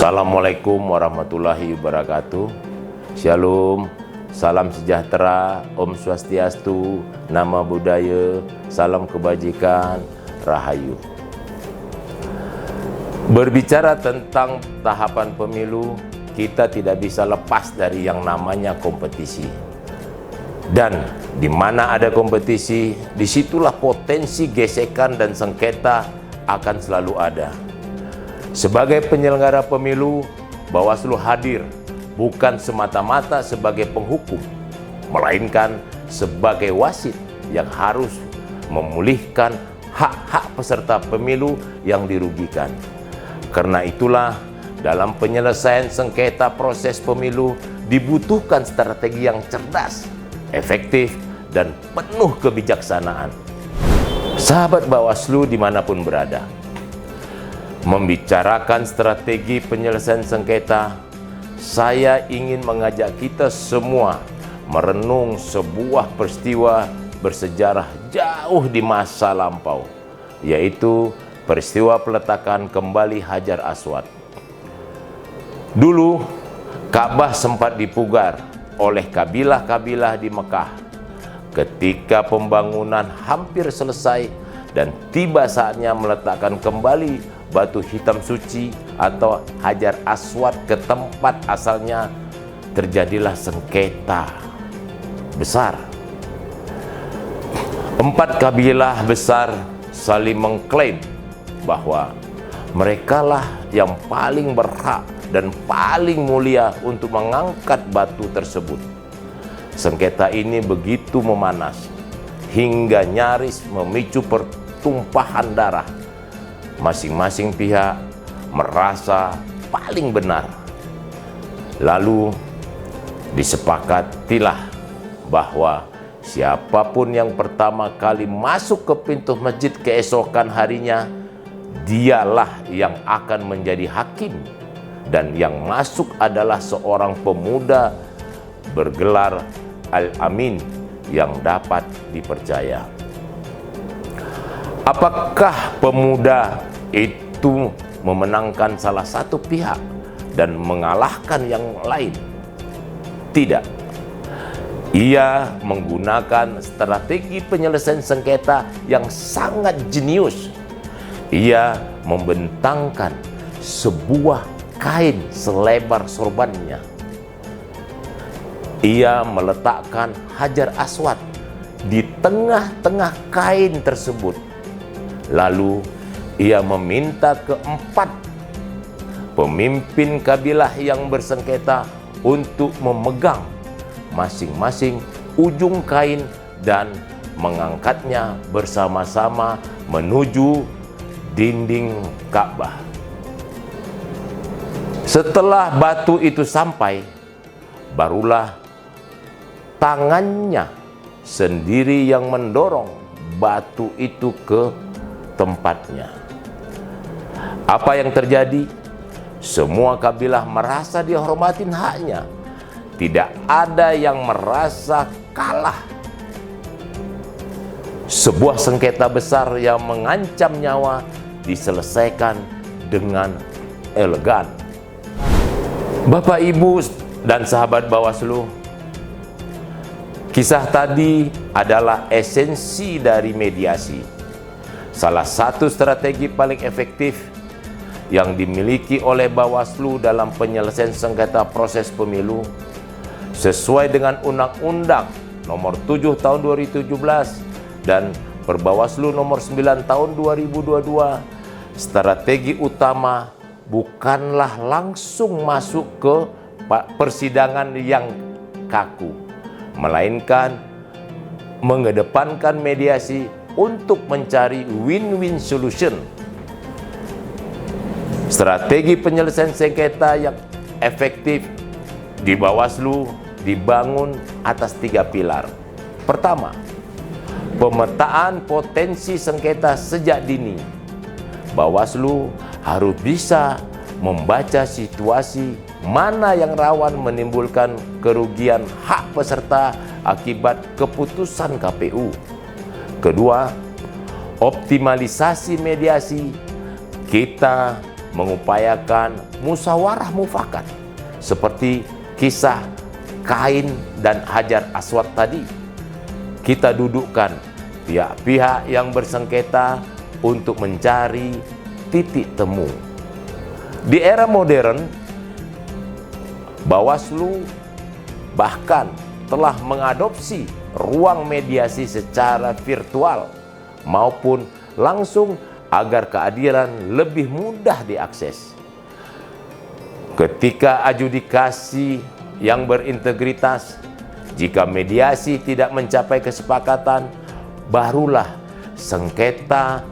Assalamualaikum warahmatullahi wabarakatuh. Shalom, salam sejahtera, Om Swastiastu, Nama Budaya, salam kebajikan, Rahayu. Berbicara tentang tahapan pemilu, kita tidak bisa lepas dari yang namanya kompetisi. Dan di mana ada kompetisi, disitulah potensi gesekan dan sengketa akan selalu ada. Sebagai penyelenggara pemilu, Bawaslu hadir bukan semata-mata sebagai penghukum, melainkan sebagai wasit yang harus memulihkan hak-hak peserta pemilu yang dirugikan. Karena itulah, dalam penyelesaian sengketa proses pemilu dibutuhkan strategi yang cerdas, efektif, dan penuh kebijaksanaan. Sahabat Bawaslu dimanapun berada, membicarakan strategi penyelesaian sengketa, saya ingin mengajak kita semua merenung sebuah peristiwa bersejarah jauh di masa lampau, yaitu peristiwa peletakan kembali Hajar Aswad. Dulu, Ka'bah sempat dipugar oleh kabilah-kabilah di Mekah. Ketika pembangunan hampir selesai dan tiba saatnya meletakkan kembali batu hitam suci atau Hajar Aswad ke tempat asalnya, terjadilah sengketa besar. 4 kabilah besar saling mengklaim bahwa merekalah yang paling berhak dan paling mulia untuk mengangkat batu tersebut. Sengketa ini begitu memanas hingga nyaris memicu pertumpahan darah. Masing-masing pihak merasa paling benar. Lalu disepakatilah bahwa siapapun yang pertama kali masuk ke pintu masjid keesokan harinya, dialah yang akan menjadi hakim, dan yang masuk adalah seorang pemuda bergelar Al-Amin yang dapat dipercaya. Apakah pemuda itu memenangkan salah satu pihak dan mengalahkan yang lain? Tidak. Ia menggunakan strategi penyelesaian sengketa yang sangat jenius. Ia membentangkan sebuah kain selebar sorbannya. Ia meletakkan Hajar Aswad di tengah-tengah kain tersebut. Lalu ia meminta keempat pemimpin kabilah yang bersengketa untuk memegang masing-masing ujung kain dan mengangkatnya bersama-sama menuju dinding Ka'bah. Setelah batu itu sampai, barulah tangannya sendiri yang mendorong batu itu ke tempatnya. Apa yang terjadi? Semua kabilah merasa dihormatin haknya. Tidak ada yang merasa kalah. Sebuah sengketa besar yang mengancam nyawa diselesaikan dengan elegan. Bapak, Ibu, dan sahabat Bawaslu, kisah tadi adalah esensi dari mediasi. Salah satu strategi paling efektif yang dimiliki oleh Bawaslu dalam penyelesaian sengketa proses pemilu sesuai dengan Undang-Undang Nomor 7 Tahun 2017 dan Perbawaslu Nomor 9 Tahun 2022. Strategi utama bukanlah langsung masuk ke persidangan yang kaku, melainkan mengedepankan mediasi untuk mencari win-win solution. Strategi penyelesaian sengketa yang efektif di Bawaslu dibangun atas 3 pilar. Pertama, pemetaan potensi sengketa sejak dini. Bawaslu harus bisa membaca situasi mana yang rawan menimbulkan kerugian hak peserta akibat keputusan KPU. Kedua, optimalisasi mediasi. Kita mengupayakan musyawarah mufakat seperti kisah Kain dan Hajar Aswad tadi. Kita dudukkan pihak-pihak yang bersengketa untuk mencari titik temu. Di era modern, Bawaslu bahkan telah mengadopsi ruang mediasi secara virtual maupun langsung agar keadilan lebih mudah diakses. Ketika adjudikasi yang berintegritas, jika mediasi tidak mencapai kesepakatan, barulah sengketa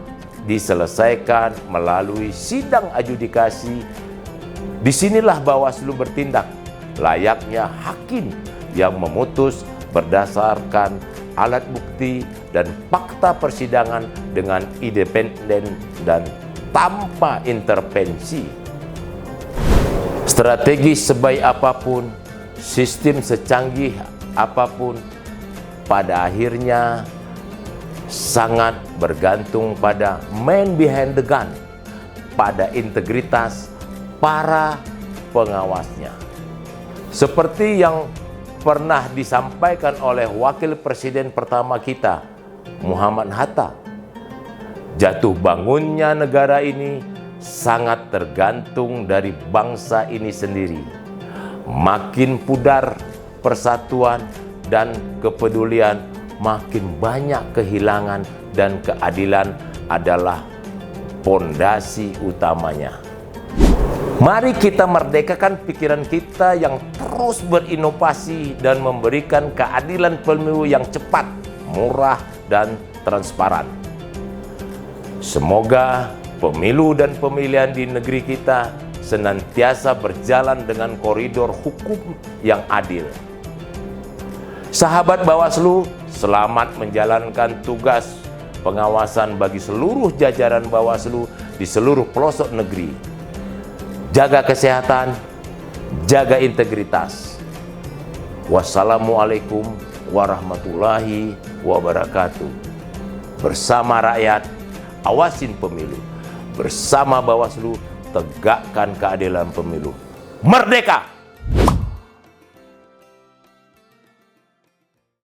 diselesaikan melalui sidang adjudikasi. Disinilah Bawaslu bertindak layaknya hakim yang memutus berdasarkan alat bukti dan fakta persidangan dengan independen dan tanpa intervensi. Strategi sebaik apapun, sistem secanggih apapun, pada akhirnya sangat bergantung pada man behind the gun, pada integritas para pengawasnya. Seperti yang pernah disampaikan oleh Wakil Presiden pertama kita, Muhammad Hatta, jatuh bangunnya negara ini sangat tergantung dari bangsa ini sendiri. Makin pudar persatuan dan kepedulian, makin banyak kehilangan, dan keadilan adalah pondasi utamanya. Mari kita merdekakan pikiran kita yang terus berinovasi dan memberikan keadilan pemilu yang cepat, murah, dan transparan. Semoga pemilu dan pemilihan di negeri kita senantiasa berjalan dengan koridor hukum yang adil. Sahabat Bawaslu, selamat menjalankan tugas pengawasan bagi seluruh jajaran Bawaslu di seluruh pelosok negeri. Jaga kesehatan, jaga integritas. Wassalamualaikum warahmatullahi wabarakatuh. Bersama rakyat, awasin pemilu. Bersama Bawaslu, tegakkan keadilan pemilu. Merdeka!